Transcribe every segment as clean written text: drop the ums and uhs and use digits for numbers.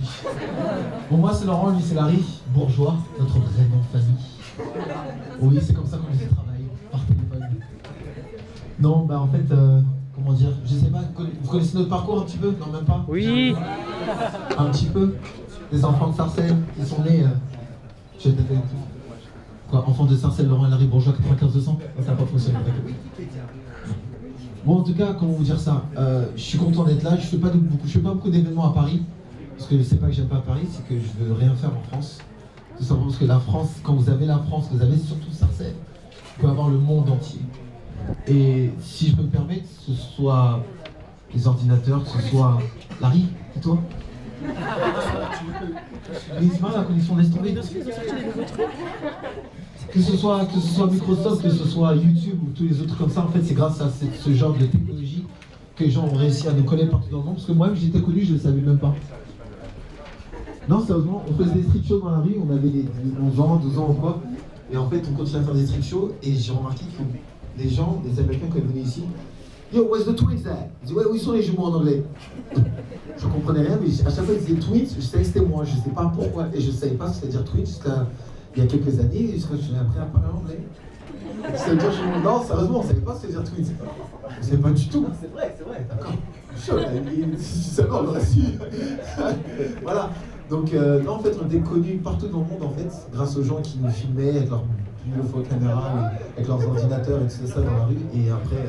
fiche. Bon, moi c'est Laurent, lui c'est Larry, bourgeois, notre vrai nom de famille. Oui, c'est comme ça qu'on fait travailler, par téléphone. Non, bah en fait, comment dire, je sais pas, vous connaissez notre parcours un petit peu? Non, même pas? Oui. Un petit peu. Des enfants de Sarcelles, ils sont nés... je vais taper quoi, enfants de Sarcelles, Laurent et Larry, bourgeois, 95-200? Ça n'a pas fonctionné, d'accord. Bon, en tout cas, comment vous dire ça, je suis content d'être là, je fais pas beaucoup d'événements à Paris, parce que c'est pas que j'aime pas Paris, c'est que je veux rien faire en France. Tout simplement parce que la France, quand vous avez la France, vous avez surtout Sarcelles, vous pouvez avoir le monde entier. Et si je peux me permettre, que ce soit les ordinateurs, que ce soit... Larry, c'est toi? Mais c'est pas la connexion, laisse tomber. Que ce soit Microsoft, que ce soit YouTube ou tous les autres comme ça, en fait, c'est grâce à ce genre de technologie que les gens ont réussi à nous connaître partout dans le monde. Parce que moi-même, j'étais connu, je ne le savais même pas. Non, sérieusement, on faisait des street shows dans la rue, on avait des 11 ans, 12 ans ou quoi. Et en fait, on continuait à faire des street shows et j'ai remarqué que les gens, les Américains, quand ils venaient ici, Yo, where's the twins at? Ils disaient, ouais, où sont les jumeaux en anglais? Je comprenais rien, mais à chaque fois qu'ils disaient twins, je savais que c'était moi, je ne sais pas pourquoi. Et je ne savais pas ce que c'est-à-dire twins jusqu'à il y a quelques années, jusqu'à je suis appris à parler anglais. C'est-à-dire, non, sérieusement, on ne savait pas ce que c'est-à-dire twins. On ne savait pas du tout. C'est vrai, d'accord. Si tu savais, on l'aurait su. Voilà. Donc, non, en fait, on était connus partout dans le monde, en fait, grâce aux gens qui nous filmaient avec leurs caméras, avec leurs ordinateurs et tout ça dans la rue. Et après,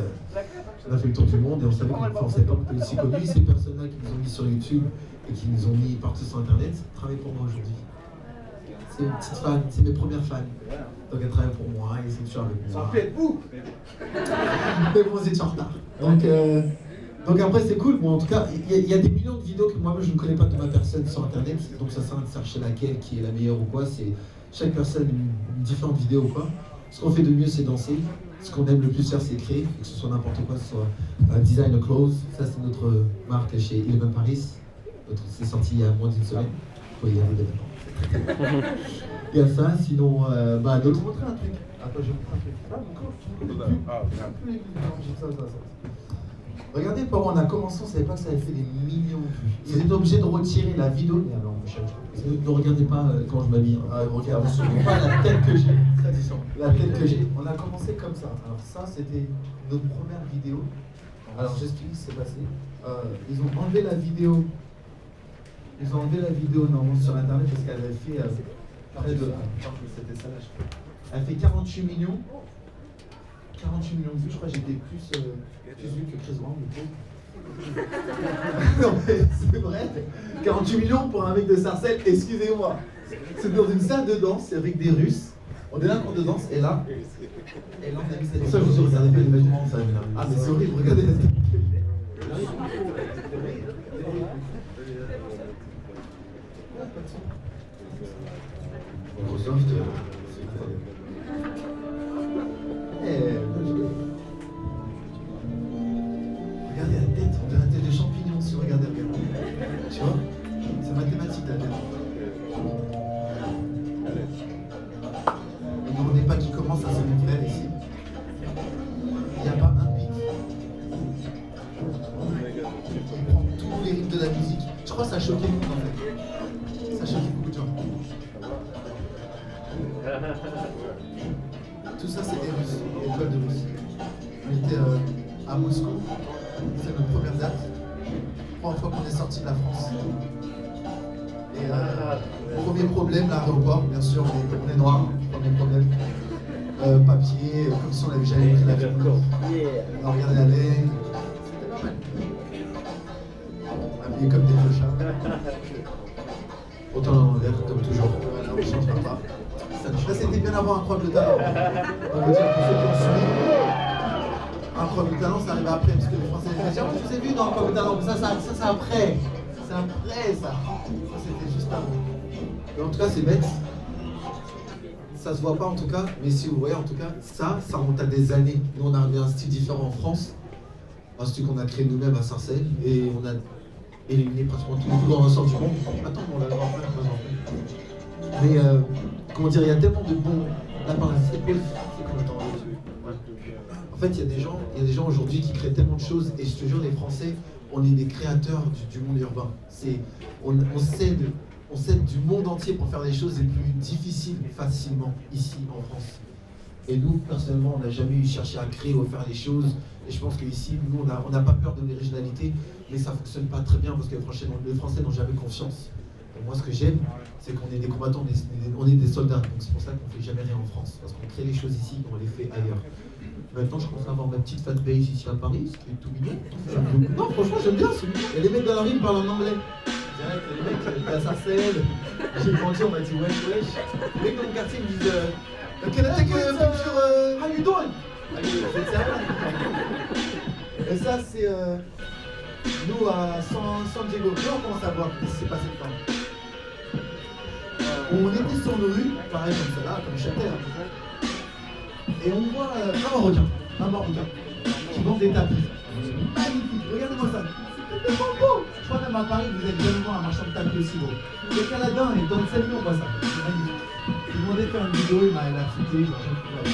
on a fait le tour du monde et on savait qu'on ne savait pas qu'on était aussi connus. Ces personnes-là qui nous ont mis sur YouTube et qui nous ont mis partout sur Internet travaillent pour moi aujourd'hui. C'est une petite fan, c'est mes premières fans. Donc elles travaillent pour moi, elles sont toujours avec moi. Ça fait vous. Mais bon, c'est en retard. Donc après c'est cool, bon en tout cas, il y a des millions de vidéos que moi-même je ne connais pas de ma personne sur Internet, donc ça sert à chercher laquelle qui est la meilleure ou quoi, c'est chaque personne une différente vidéo ou quoi. Ce qu'on fait de mieux c'est danser, ce qu'on aime le plus faire c'est créer, que ce soit n'importe quoi, que ce soit design of clothes, ça c'est notre marque chez Eleven Paris, c'est sorti il y a moins d'une semaine, faut y arriver maintenant. Il y a ça, sinon, bah d'autres montrer un truc. Attends, je vais vous montrer un truc. Regardez, pendant on a commencé, on ne savait pas que ça avait fait des millions de vues. Ils étaient obligés de retirer la vidéo. Ne regardez pas quand je m'habille. Regardez pas la tête que j'ai. La tête que j'ai. On a commencé comme ça. Alors ça, c'était notre première vidéo. Alors j'explique ce qui s'est passé. Ils ont enlevé la vidéo. Ils ont enlevé la vidéo normalement sur internet parce qu'elle avait fait près de. C'était ça là, je crois. Elle fait 48 millions. 48 millions de vues, je crois que j'étais plus vu que Chris Brown, du coup. Non mais c'est vrai, 48 millions pour un mec de Sarcelles, excusez-moi. C'est dans une salle de danse avec des Russes. On est là quand on danse, et là on a mis cette. Ça, je vous dis, regardez pas les vêtements, ça. Ah, mais c'est horrible, regardez la tête. Microsoft, regardez la tête, on dirait la tête de champignon si vous regardez bien. Tu vois? C'est mathématique la tête. Ne demandez pas qui commence à se frère ici. Il n'y a pas un pic. On prend tous les rythmes de la musique. Je crois que ça a choqué beaucoup en fait. Ça a choqué beaucoup de gens. Tout ça c'est des Russes, l'école de Russie. On était à Moscou, c'est notre première date. Première fois qu'on est sorti de la France. Et premier problème, l'aéroport, bien sûr, on est noir, premier problème. Papier, comme si on n'avait jamais pris l'avion. On a regardé la laine, c'était pas mal. Habillés comme des clochards. Autant l'envers, comme toujours. Voilà, on ne changera pas. Ça c'était bien avant Incroyable Talent. On va dire pour ceux qui ont suivi. Incroyable Talent, ça arrive après, parce que les Français disent je vous ai vu dans Incroyable Talent, mais ça c'est après. C'est après ça. Ça c'était juste avant. Mais en tout cas c'est bête. Ça se voit pas en tout cas, mais si vous voyez en tout cas, ça remonte à des années. Nous on a un style différent en France. Un style qu'on a créé nous-mêmes à Sarcelles et on a éliminé pratiquement tout le plus grand ressort du monde. Attends, on l'a voir après. Mais comment dire, il y a tellement de bons. Là par la c'est pause. En fait, il y a des gens aujourd'hui qui créent tellement de choses et je te jure, les Français, on est des créateurs du monde urbain. On s'aide du monde entier pour faire les choses les plus difficiles facilement ici en France. Et nous, personnellement, on n'a jamais cherché à créer ou à faire les choses. Et je pense qu'ici, nous, on n'a pas peur de l'originalité, mais ça ne fonctionne pas très bien parce que les Français n'ont jamais confiance. Et moi, ce que j'aime, c'est qu'on est des combattants, on est des soldats. Donc c'est pour ça qu'on ne fait jamais rien en France. Parce qu'on crée les choses ici et on les fait ailleurs. Maintenant, je commence à avoir ma petite fanbase ici à Paris, ce qui est tout mignon. Non, franchement, j'aime bien. Il y a des mecs dans la rue qui parlent en anglais. Direct, les mecs, à Sarcelles. J'ai grandi, on m'a dit wesh, wesh. Les mecs dans mon quartier me disent can I take a picture? How you doing? C'est sérieux. Et ça, c'est nous à San Diego. Nous, on commence à voir ce qui s'est passé de temps. On était sur nos rues, pareil comme ça là, comme Châtel. Et on voit un Marocain qui vend des tapis. Magnifique, regardez-moi ça. C'est tellement beau. Je crois même à Paris, vous êtes bien loin un marchand de tapis aussi gros. Les Canadiens, et dans le salut, on voit ça. C'est magnifique. Il m'a demandé de faire une vidéo, il m'a accepté, je l'ai trouvé à la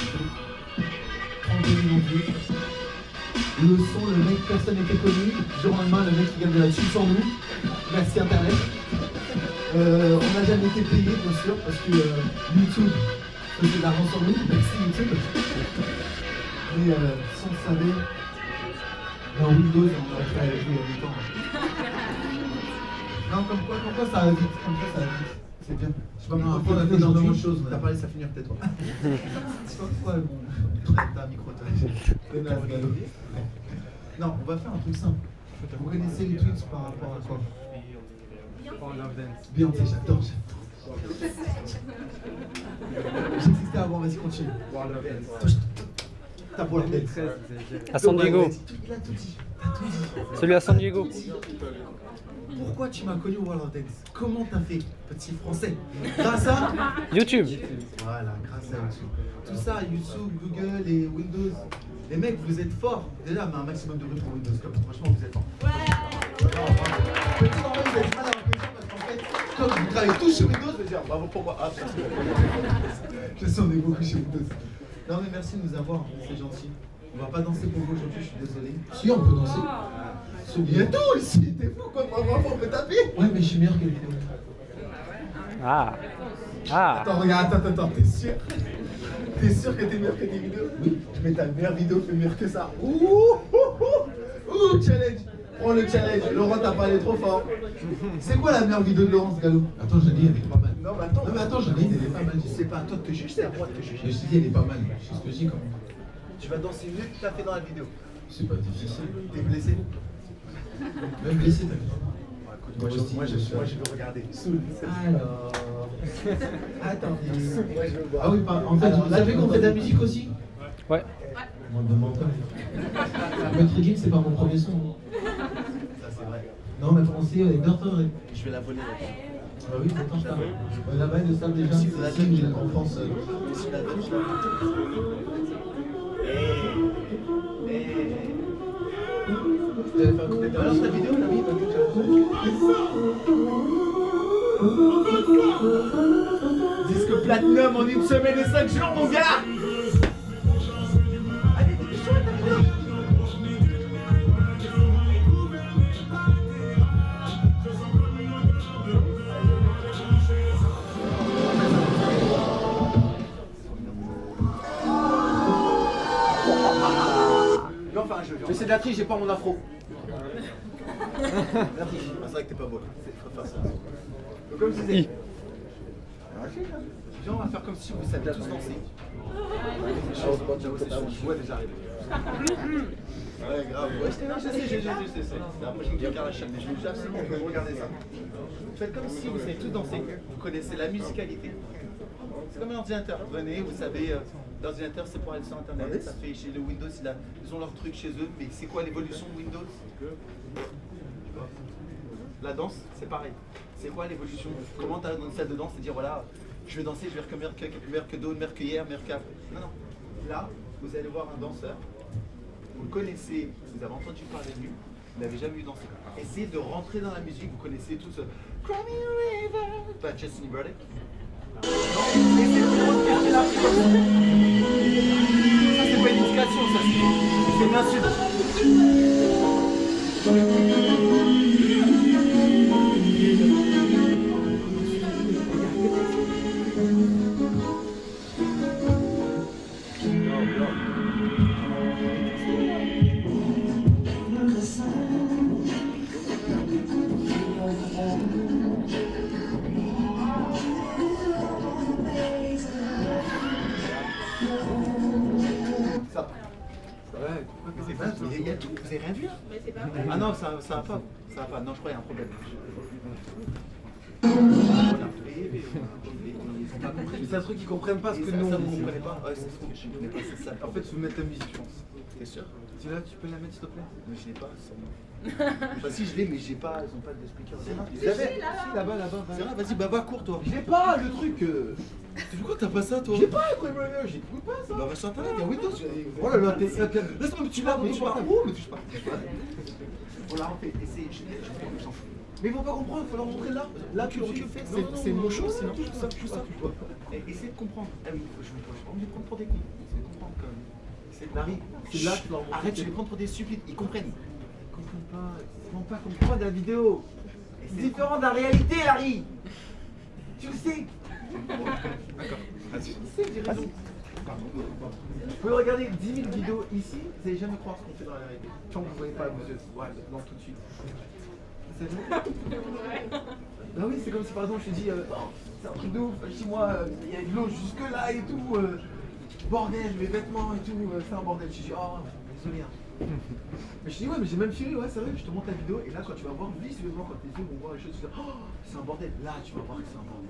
32 millions de vues. Le son, le mec, personne n'était connu. Du jour au lendemain, le mec il gagne de la thune sans nous. Merci Internet. On n'a jamais été payé, bien sûr, parce que YouTube faisait de l'argent sur nous. Merci YouTube. Mais si on savait, dans Windows, on aurait fait jouer en même temps. Non, comme quoi ça va vite. Comme ça va vite. C'est bien. Je sais pas pourquoi on a fait dans d'autres choses. T'as parlé, ça finit peut-être toi. C'est pas pourquoi t'as un micro, toi. Non, on va faire un truc simple. Vous connaissez les tweets par rapport à quoi? Beyoncé, j'adore. J'existais avant, vas-y, continue. T'as pour la tête. À San Diego. Il a tout dit. Celui à San Diego. Pourquoi tu m'as connu au World of Dance? Comment t'as fait, petit français? Grâce à YouTube. Voilà, grâce à YouTube. Tout ça, YouTube, Google et Windows. Les mecs, vous êtes forts. Déjà, mais un maximum de bruit pour Windows. Comme franchement, vous êtes forts. Ouais. Petit en vrai, vous avez du mal à reconnaître parce qu'en fait, comme vous travaillez tous chez Windows, je veux dire bravo pour moi. Ah, je sais, on est beaucoup chez Windows. Non, mais merci de nous avoir, c'est gentil. On va pas danser pour vous aujourd'hui, je suis désolé. Si, on peut danser. Il y a tout ici, t'es fou quoi, bravo, on peut taper. Ouais, mais je suis meilleur que les vidéos. Ah. Ah. Attends, regarde, attends, t'es sûr? T'es sûr que t'es meilleur que tes vidéos? Oui. Mais ta meilleure vidéo fait meilleur que ça. Ouh, challenge. Prends le challenge. Laurent, t'as pas allé trop fort. C'est quoi la meilleure vidéo de Laurence Gallo? Attends, Janine, elle est pas mal. Non, mais attends, Janine, elle est pas mal. C'est pas à toi de te juger, c'est à moi de te juger. Je te dis, elle est pas mal. C'est ce que je dis quand même. Tu vas danser mieux que tu as fait dans la vidéo. C'est pas difficile. T'es blessé? Même blessé, t'as vu? Moi, je veux regarder. Alors. Attends. Ah oui, en fait, vous savez qu'on fait de la musique aussi? Ouais. Moi, de menteur. Maître Gims, c'est pas mon premier son. Ça, c'est vrai. Non, on a commencé avec Dorther. Je vais la voler. Bah oui, pourtant je t'arrête. Là-bas, ils le savent déjà. Si vous avez en France. Si la donne, je la vous allez faire un coup de balance la vidéo là, oui, disque platinum en une semaine et 5 jours, mon gars. Allez, t'es chaud ta vidéo. Mais c'est de la triche, j'ai pas mon afro. La triche. C'est vrai que t'es pas beau. Faut faire ça. Donc, comme je disais. Viens, on va faire comme si vous saviez tous danser. Je vois déjà arriver. Ouais, grave. Ouais, je sais. C'est la prochaine qui regarde la chaîne. Mais je veux absolument que vous regardez ça. Faites comme si vous savez tous danser. Vous connaissez la musicalité. C'est comme un ordinateur. Vous venez, vous savez, l'ordinateur c'est pour aller sur internet, ça fait chez le Windows, ils ont leur truc chez eux, mais c'est quoi l'évolution de Windows? La danse, c'est pareil. C'est quoi l'évolution? Comment tu as dans une salle de danse, c'est dire voilà, je vais danser, je vais faire meilleur que d'autres, meilleur que hier, meilleur qu'avant. Non, non. Là, vous allez voir un danseur, vous le connaissez, vous avez entendu parler de lui, vous n'avez jamais vu danser. Essayez de rentrer dans la musique, vous connaissez tous Cry Me a River, pas Justin Timberlake. Ça c'est pas une indication, ça c'est une insulte. Il y a tout, vous avez rien vu là? Ah non, ça va pas. Ça va pas. Non, je crois qu'il y a un problème. Voilà. Ils ont pas compris. Mais c'est un truc qu'ils comprennent pas ce que nous Ça, on vous dit. comprenez pas? Ouais, c'est ce que je comprenais pas, c'est ça. En fait, tu veux mettre la musique, je pense. T'es sûr? Tu là, tu peux la mettre s'il te plaît? Mais je l'ai pas, ça. Bah si je l'ai, mais j'ai pas, ils ont pas de speaker. Ils avaient. Si, là-bas, là-bas. C'est vrai, vas-y, bah va, cours toi. Je l'ai pas, le truc. Pourquoi t'as pas ça toi? J'ai pas, quoi, j'écoute pas ça. Bah va sur internet, il y a Windows. Oh là là, t'es. Laisse-moi, tu parles, mais tu parles. Oh, mais touche pas. On l'a refait, et c'est. Je m'en fous. Mais ils vont pas comprendre, faut leur montrer là. Là, tu le fais. C'est mon show, sinon tu ça. Essayez de comprendre. Ah oui, je suis pas obligé de prendre pour des cons. Essayez de comprendre quand même. Larry, c'est là que tu leur montres. Arrête, je vais les prendre pour des stupides, ils comprennent. Ils comprennent pas. Ils vont pas comprendre la vidéo. C'est différent de la réalité, Larry. Tu le sais. D'accord, vas-y. Tu sais, j'ai raison. Vous pouvez regarder 10 000 vidéos ici, vous n'allez jamais croire ce qu'on fait dans la réalité. Tant que vous ne voyez pas vos yeux. Ouais, non, tout de suite. C'est vrai. Bah oui, c'est comme si par exemple je te dis, c'est un truc de ouf, chez moi, il y a de l'eau jusque là et tout. Bordel, mes vêtements et tout, c'est un bordel. Je te dis, oh, désolé. Hein. Mais je te dis, ouais, mais j'ai même filé, ouais, c'est vrai, je te montre la vidéo et là, quand tu vas voir visuellement, quand tes yeux vont voir les choses, tu vas dire, oh, c'est un bordel. Là, tu vas voir que c'est un bordel.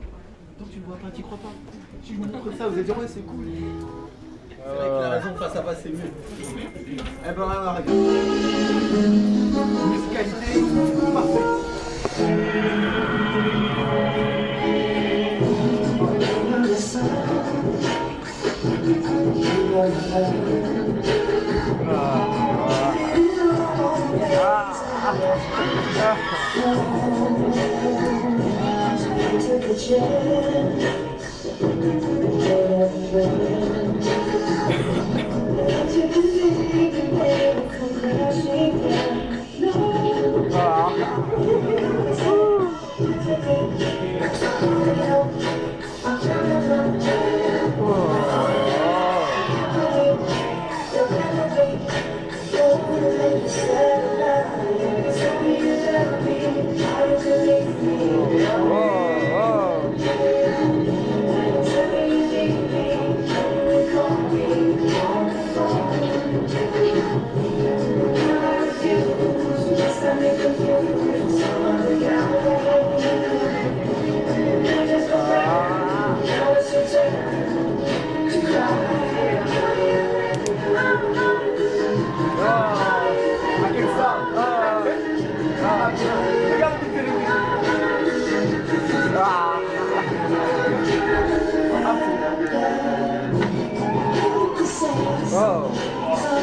Tant que tu le vois pas, tu crois pas. Si je vous montre ça, vous allez dire, ouais, c'est cool. C'est vrai qu'il a raison, face à face, c'est mieux. Eh ben, regarde. Musicalité, parfait.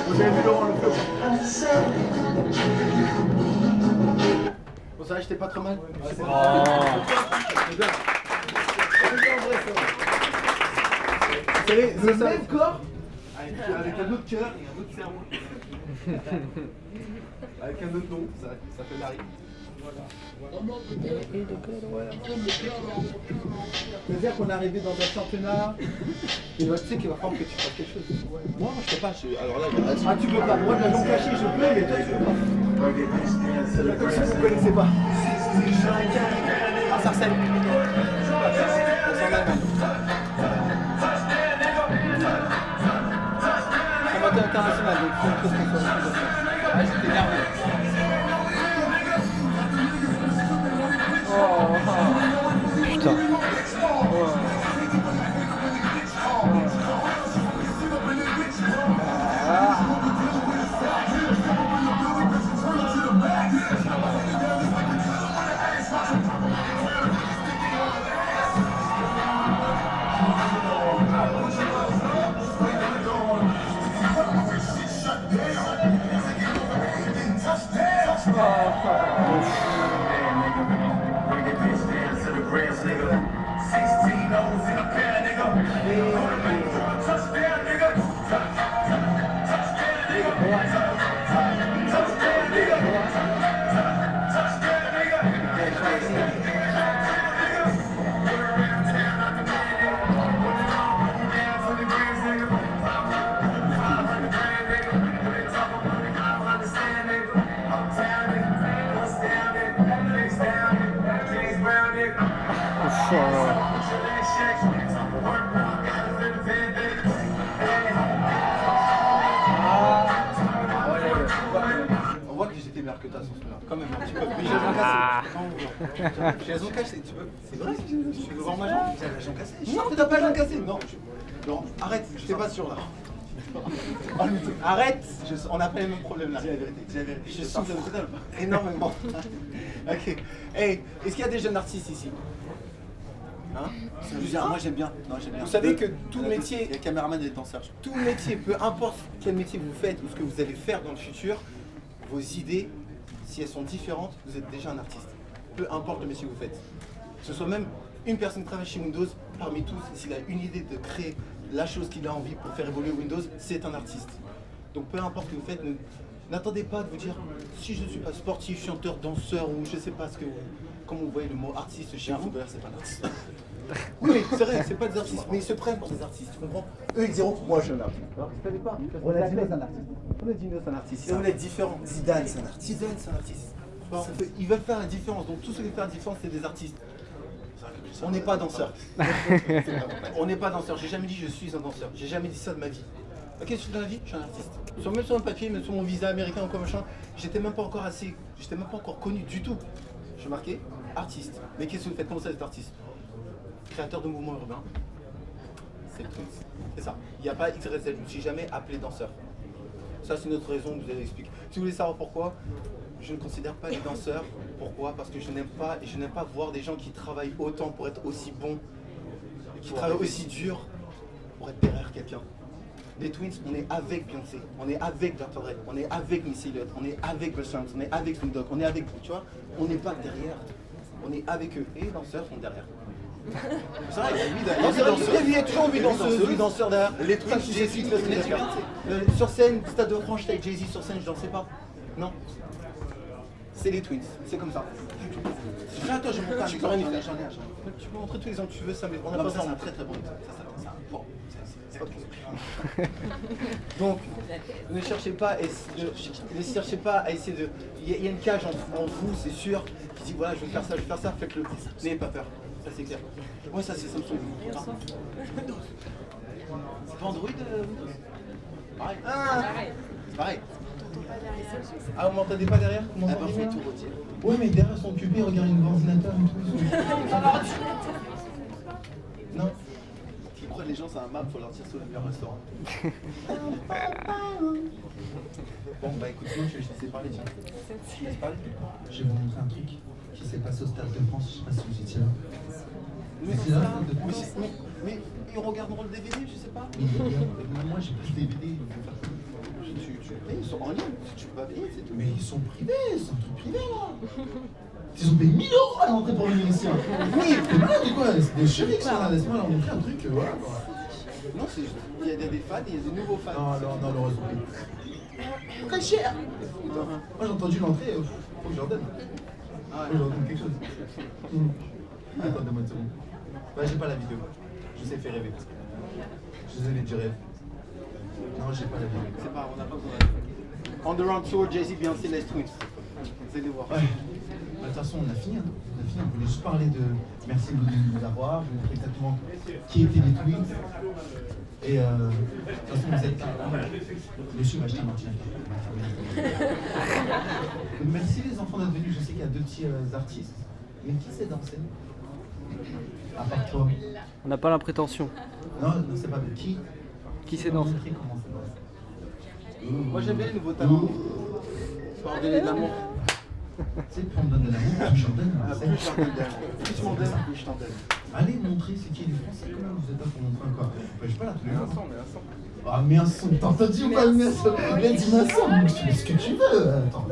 Vous avez vu Laurent le feu? Bon, ça va, j'étais pas trop mal. C'est bien. Vous savez, le même corps, avec un autre cœur et un autre cerveau. Avec un autre nom, ça fait Larry. Voilà. C'est-à-dire qu'on est arrivé dans un championnat et tu sais qu'il va falloir que tu fasses quelque chose. Moi, je peux pas. Alors là, Ah, tu peux pas. Moi, de la jambe cachée, je peux, mais toi, tu peux pas. C'est comme si vous ne connaissez pas. à Sarcelles. On s'en va. Amateur international, donc il faut une chose qu'on soit. Ah, j'étais nerveux. Putain. que t'as sur celui-là. Quand même, un petit peu. Mais j'ai la jambe cassée. J'ai la jambe cassée, tu veux. C'est vrai, tu veux voir ma jambe? J'ai la jambe cassée. Non, t'as pas la jambe cassée. Non, non, arrête, je t'ai pas sûr là. Arrête, on n'a pas les mêmes problèmes là. Dis la vérité, dis la vérité. Je souffre énormément. Ok. Hey, est-ce qu'il y a des jeunes artistes ici? Hein? Moi j'aime bien. Non, j'aime bien. Vous savez que tout métier, il y a caméraman et des danseurs. Tout métier, peu importe quel métier vous faites ou ce que vous allez faire dans le futur, vos idées, si elles sont différentes, vous êtes déjà un artiste. Peu importe le métier que vous faites. Que ce soit même une personne qui travaille chez Windows, parmi tous, s'il a une idée de créer la chose qu'il a envie pour faire évoluer Windows, c'est un artiste. Donc peu importe ce que vous faites, n'attendez pas de vous dire si je ne suis pas sportif, chanteur, danseur ou je ne sais pas ce que vous... Comme vous voyez le mot artiste chez un footballeur, c'est pas un artiste. Oui, mais c'est vrai, c'est pas des artistes, mais ils se prennent pour des artistes, tu comprends? Eux ils diront, moi je suis un artiste. Alors, vous savez pas, Ronaldinho c'est un artiste. Ronaldinho c'est un artiste. Ils veulent être différents. Zidane c'est un artiste. Zidane c'est un artiste. Ils veulent faire la différence, donc tous ceux qui veulent faire la différence c'est des artistes. On n'est pas danseur. On n'est pas danseur. J'ai jamais dit je suis un danseur. J'ai jamais dit ça de ma vie. Ok, je suis dans la vie, je suis un artiste. Même sur un papier, même sur mon visa américain ou quoi machin, j'étais même pas encore connu du tout. Je suis marqué artiste. Mais qu'est-ce que vous faites? Comment ça, être artiste? Créateur de mouvements urbains. C'est le truc. C'est ça. Il n'y a pas XYZ. Je ne me suis jamais appelé danseur. Ça, c'est une autre raison que je vous ai expliqué. Si vous voulez savoir pourquoi, je ne considère pas les danseurs. Pourquoi? Parce que je n'aime pas voir des gens qui travaillent autant pour être aussi bons, qui travaillent aussi dur pour être derrière quelqu'un. Les Twins, on est avec Beyoncé, on est avec Dr. Dre, on est avec Missy Elliott, on est avec Busta Rhymes, on est avec Snoop Dogg, on est avec, tu vois, on n'est pas derrière, on est avec eux. Et les danseurs sont derrière. C'est vrai, il y a toujours 8 danseuses, 8 danseurs derrière. Les Twins, sur scène, Stade de France, j'étais avec Jay-Z sur scène, je dansais pas. Non. C'est les Twins, c'est comme ça. Toi, je montre un exemple. Tu peux montrer tous les exemples que tu veux, ça, mais on a pas ça, on a très très bon. Bon, c'est pas tout. Donc, ne cherchez pas à essayer de. Il y a une cage en vous, c'est sûr, qui dit voilà, je vais faire ça, faites-le. N'ayez pas peur, ça c'est clair. Ouais, ça c'est Samsung. C'est pas Android Pareil. C'est pareil. Ah, vous m'entendez pas derrière? Vous m'entendez bien? Oui, mais derrière ils sont occupés, regardez le ordinateur et tout. Non. Ils croient que les gens c'est un map, faut leur dire sur le meilleur restaurant. Bon, bah écoute, moi je vais laisser parler, tiens. Je laisse parler. Je vais vous montrer un truc qui s'est passé au Stade de France, je sais pas si vous étiez là. Mais ils regarderont le DVD, je sais pas. Moi j'ai pas le DVD. Ils sont en ligne, si tu peux pas payer, c'est tout. Mais ils sont privés, c'est un truc privé là. Ils ont payé 1000 € à l'entrée pour venir ici. Oui, t'es malade ou quoi? C'est des chéris qui sont là, laisse-moi leur montrer un truc, voilà. Non, c'est juste, il y a des fans et il y a des nouveaux fans. Non, le réseau. Très cher. Moi j'ai entendu l'entrée, faut que je leur donne. Faut que je leur donne quelque chose. Attendez-moi une seconde. Bah j'ai pas la vidéo, je sais faire rêver. Je suis désolé du rêve. Non, j'ai pas la vidéo. C'est pas grave, on n'a pas besoin de la On the Round Tour, Jay-Z, Beyoncé, les Twins. Vous allez voir. Ouais. De toute façon, on a fini. On voulait juste parler de. Merci de nous avoir. Je vais vous montrer exactement qui étaient les Twins. Et de toute façon, vous êtes là. Monsieur va acheter un ventilateur. Merci les enfants d'être venus. Je sais qu'il y a 2 petits artistes. Mais qui sait danser? À part toi. On n'a pas la prétention. Non, c'est pas qui sait danser? Moi j'aime bien les nouveaux talents. Faut en donner de l'amour. Tu sais, plus on me donne de l'amour, plus je t'en donne. Plus tu m'en donnes, plus je t'en donne. Allez montrer ce qui est les Français, comment vous êtes là pour montrer encore. Je sais pas là tous les jours. Ah mais un son, t'as entendu ou pas le son? Il a dit un son, donc tu fais ce que tu veux. Attends.